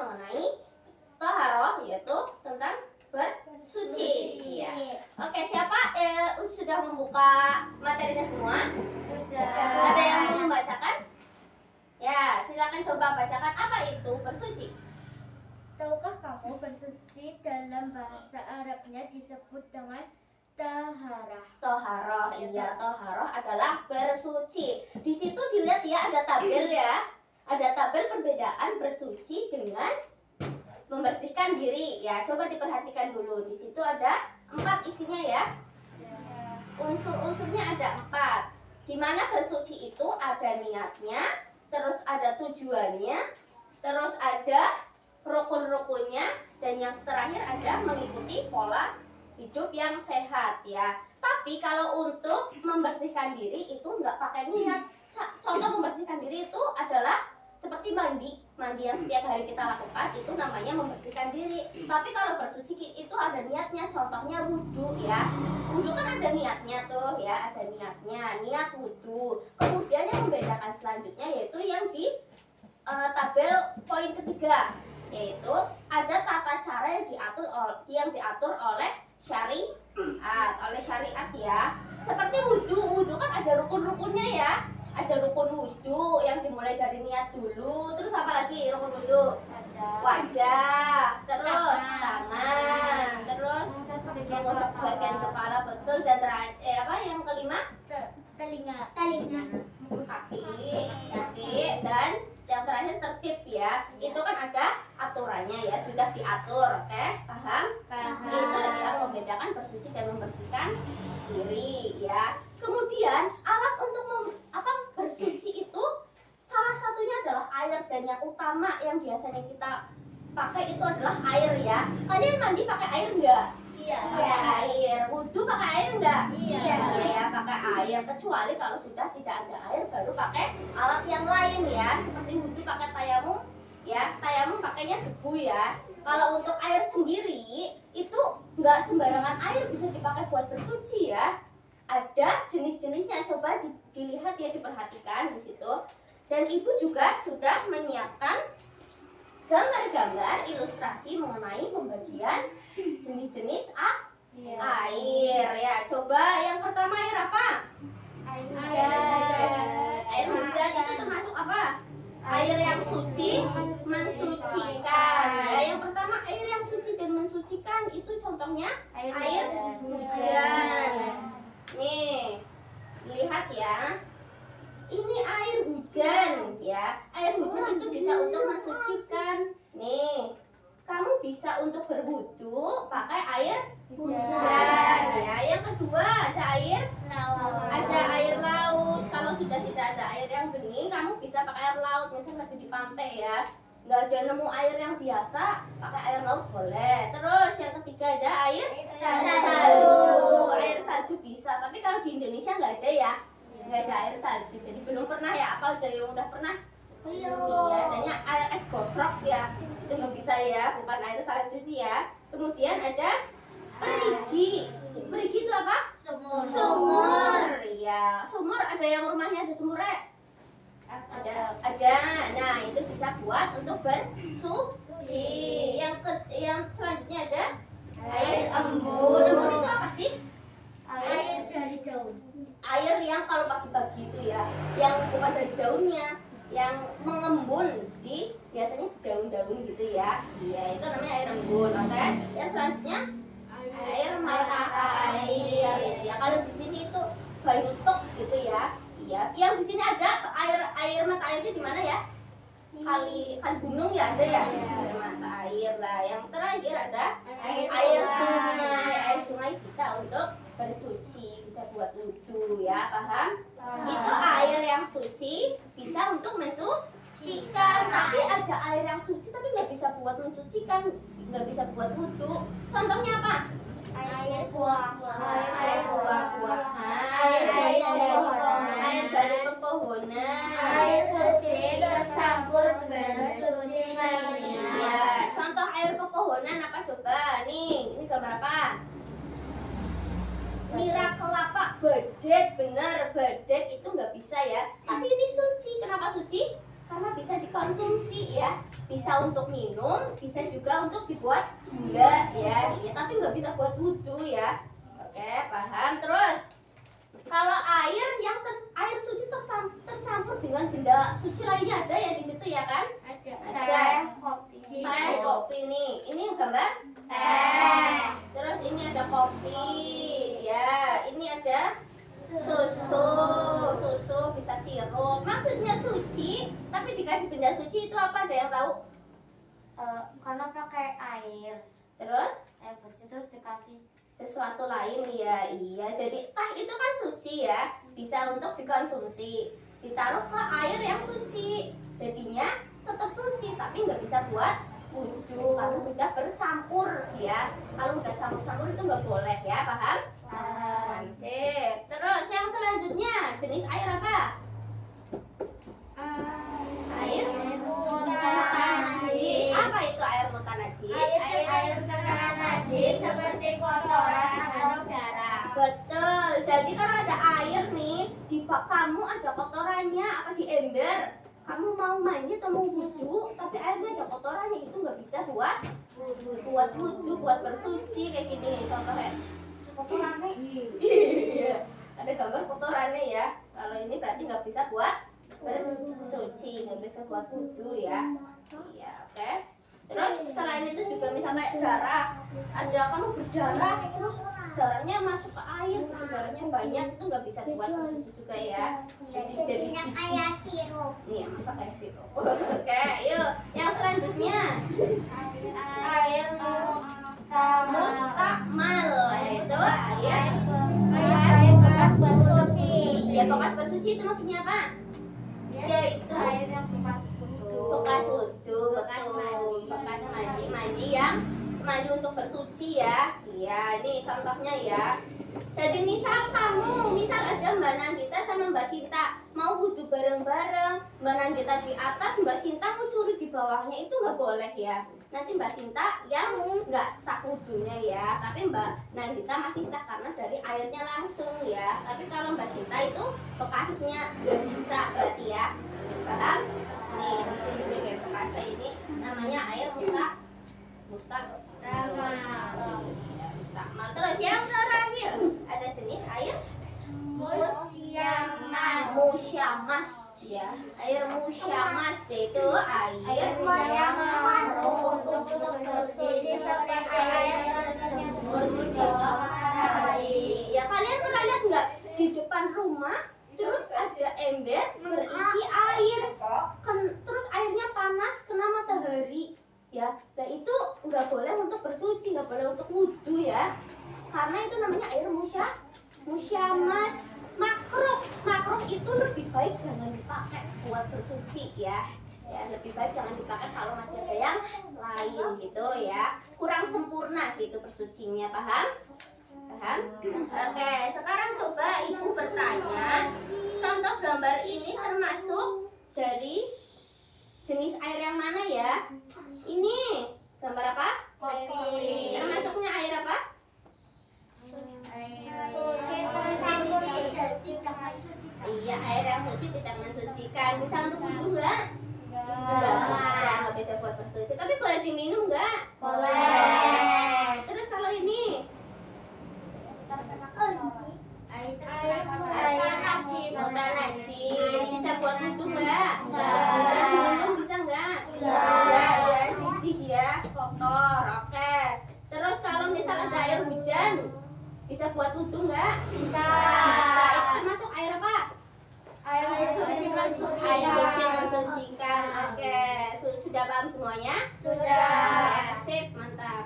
mengenai taharah, yaitu tentang bersuci. Ya. Oke, siapa sudah membuka materinya semua? Sudah. Ada yang mau membacakan? Ya, silakan coba bacakan apa itu bersuci. Tahukah kamu bersuci dalam bahasa Arabnya disebut dengan taharah? Toharoh, iya, toharoh adalah bersuci. Di situ dilihat ya, ada tabel ya, ada tabel perbedaan bersuci dengan membersihkan diri. Ya, coba diperhatikan dulu. Di situ ada 4 isinya ya. Unsur-unsurnya ada 4. Di mana bersuci itu ada niatnya, terus ada tujuannya, terus ada rukun-rukunnya, dan yang terakhir ada mengikuti pola hidup yang sehat ya. Tapi kalau untuk membersihkan diri itu nggak pakai niat. Contoh membersihkan diri itu adalah seperti mandi yang setiap hari kita lakukan, itu namanya membersihkan diri. Tapi kalau bersuci itu ada niatnya. Contohnya wudhu ya. Wudhu kan ada niatnya tuh ya, ada niatnya, niat wudhu. Kemudian yang membedakan selanjutnya yaitu yang di tabel poin ketiga, yaitu ada tata cara yang diatur oleh syariat ya. Seperti wudhu kan ada rukun-rukunnya ya. Ada rukun wudhu yang dimulai dari niat dulu. Terus apa lagi rukun wudhu? Wajah, terus tangan, terus mengusap sebagian kepala, betul. Dan yang kelima? Telinga. Kaki, dan yang terakhir tertib ya. Itu kan ada aturannya ya, sudah diatur. Oke, paham? Itu yang membedakan bersuci dan membersihkan diri ya. Kemudian alat untuk bersuci itu salah satunya adalah air, dan yang utama yang biasanya kita pakai itu adalah air ya. Kalian mandi pakai air enggak? Iya. Pakai air. Wudhu pakai air enggak? Iya. Ya, pakai air. Kecuali kalau sudah tidak ada air baru pakai alat yang lain ya. Seperti wudhu pakai tayamum ya. Tayamum pakainya debu ya. Kalau untuk air sendiri itu enggak sembarangan air bisa dipakai buat bersuci ya. Ada jenis-jenisnya, coba dilihat ya, diperhatikan di situ. Dan ibu juga sudah menyiapkan gambar-gambar ilustrasi mengenai pembagian jenis-jenis air ya. Coba yang pertama air apa? Air hujan itu termasuk apa? Air yang suci, mensucikan ya. Yang pertama air yang suci dan mensucikan itu contohnya air hujan. Nih, lihat ya. Ini air hujan ya. Air hujan itu bisa untuk mensucikan. Nih, kamu bisa untuk berwudu pakai air hujan ya. Yang kedua ada air laut. Ada air laut. Kalau sudah tidak ada air yang bening, kamu bisa pakai air laut. Misalnya lagi di pantai ya, nggak ada nemu air yang biasa, pakai air laut boleh. Terus yang ketiga ada air salju. Air salju bisa, tapi kalau di Indonesia nggak ada ya, nggak ada air salju. Jadi belum pernah ya. Apa ada yang udah pernah? Belum. Ya, adanya air es gosrok ya, itu nggak bisa ya, bukan air salju sih ya. Kemudian ada perigi. Perigi itu apa? Sumur ya. Sumur ada yang rumahnya ada sumurnya? Ada. Nah, itu bisa buat untuk bersuci. Yang selanjutnya ada air embun. Embun itu apa sih? Air dari daun. Air yang kalau pagi-pagi itu ya, yang bukan dari daunnya, yang mengembun biasanya di daun-daun gitu ya. Iya, itu namanya air embun. Oke. Yang selanjutnya air mata air. Ya, kalau di sini itu banyutuk gitu ya. Iya, yang di sini ada air mata airnya di mana ya? Kali gunung ya ada ya? Air mata air lah. Yang terakhir ada air sungai. Air sungai bisa untuk bersuci, bisa buat wudhu ya, paham? Itu air yang suci bisa untuk mensucikan. Tapi ada air yang suci tapi nggak bisa buat mensucikan, nggak bisa buat wudhu. Contohnya apa? Air buah-buahan. Air buah-buahan. Air dari pepohonan. Air suci tercampur bersuci. Ya, contoh air pepohonan apa coba? Nih, ini gambar apa? Nira kelapa, bedek, bener, bedek itu nggak bisa ya. Tapi ini suci. Kenapa suci? Karena bisa dikonsumsi ya. Bisa untuk minum, bisa juga untuk dibuat gula ya. Iya, tapi nggak bisa buat wudhu ya. Oke, paham. Terus kalau air yang air suci tercampur dengan benda suci lainnya ada ya di situ ya kan? Ada. Kopi. Teh, kopi nih. Ini gambar teh. Terus ini ada kopi. Ya, ini ada susu bisa sirup. Maksudnya suci, tapi dikasih benda suci itu apa? Ada yang tahu? Karena pakai air Terus bersih terus dikasih sesuatu lain ya. Iya, jadi itu kan suci ya, bisa untuk dikonsumsi. Ditaruh ke air yang suci, jadinya tetap suci tapi nggak bisa buat wudhu karena sudah bercampur ya. Kalau udah campur-campur itu nggak boleh ya, paham? Sip. Terus yang selanjutnya jenis air apa? Air mutanajis. Apa itu air mutanajis? air terkena najis seperti kotoran atau darah. Betul. Jadi kalau ada air nih di bak kamu ada kotorannya apa di ember, kamu mau mandi atau mau wudhu, tapi airnya ada kotorannya, itu nggak bisa buat wudhu, buat bersuci kayak gini. Contohnya kotorannya, iya, ada gambar kotorannya ya. Kalau ini berarti nggak bisa buat bersuci, nggak bisa buat wudhu ya. Iya, oke. Terus selain itu juga misalnya darah, ada kamu berdarah terus darahnya masuk ke air, darahnya banyak, itu nggak bisa buat bersuci juga ya. Jadi kayak sirup. nih masak kayak sirup. Oke, yuk yang selanjutnya Air mustakmal, yaitu air bekas bersuci. ya bekas bersuci. Itu maksudnya apa? Yaitu air yang bekas bekas wudhu, betul, bekas mandi yang mandi untuk bersuci ya. Iya, ini contohnya ya. Jadi misal ada Mbak Nandita sama Mbak Sinta mau wudhu bareng-bareng, Mbak Nandita di atas, Mbak Sinta mau curi di bawahnya, itu nggak boleh ya. Nanti Mbak Sinta yang nggak sah wudhunya ya, tapi Mbak Nandita masih sah karena dari airnya langsung ya. Tapi kalau Mbak Sinta itu bekasnya nggak bisa berarti ya. Paham? Nih di sini nih kayak bekasnya ini namanya air mustakmal. Terus yang terakhir ada jenis air musyamas ya. Air musyamas yaitu air untuk bersuci seperti air ya. Kalian pernah lihat nggak di depan rumah terus ada ember berisi air, terus airnya panas kena matahari ya. Nah itu nggak boleh untuk bersuci, nggak boleh untuk wudhu ya, karena itu namanya air musyamas. Makruh itu lebih baik jangan dipakai buat bersuci ya. Ya lebih baik jangan dipakai kalau masih ada yang lain gitu ya, kurang sempurna gitu bersucinya. Paham? Oke, sekarang coba ibu bertanya, contoh gambar ini termasuk dari jenis air yang mana ya? Ini gambar apa? Termasuknya air apa? Iya, air yang suci tidak mensucikan. Bisa untuk wudhu nggak? Nggak bisa buat bersuci. Tapi boleh diminum nggak? Boleh. Terus kalau ini? Mutanajis. Bisa buat wudhu nggak? Nggak. Diminum bisa nggak? Nggak ya, jijih ya, kotor. Oke. Terus kalau misal ada air hujan, bisa buat wudhu nggak? Bisa. Itu termasuk air apa? Air suci Air suci mensucikan. Oke, sudah paham semuanya? Sudah. Oke, sip, mantap.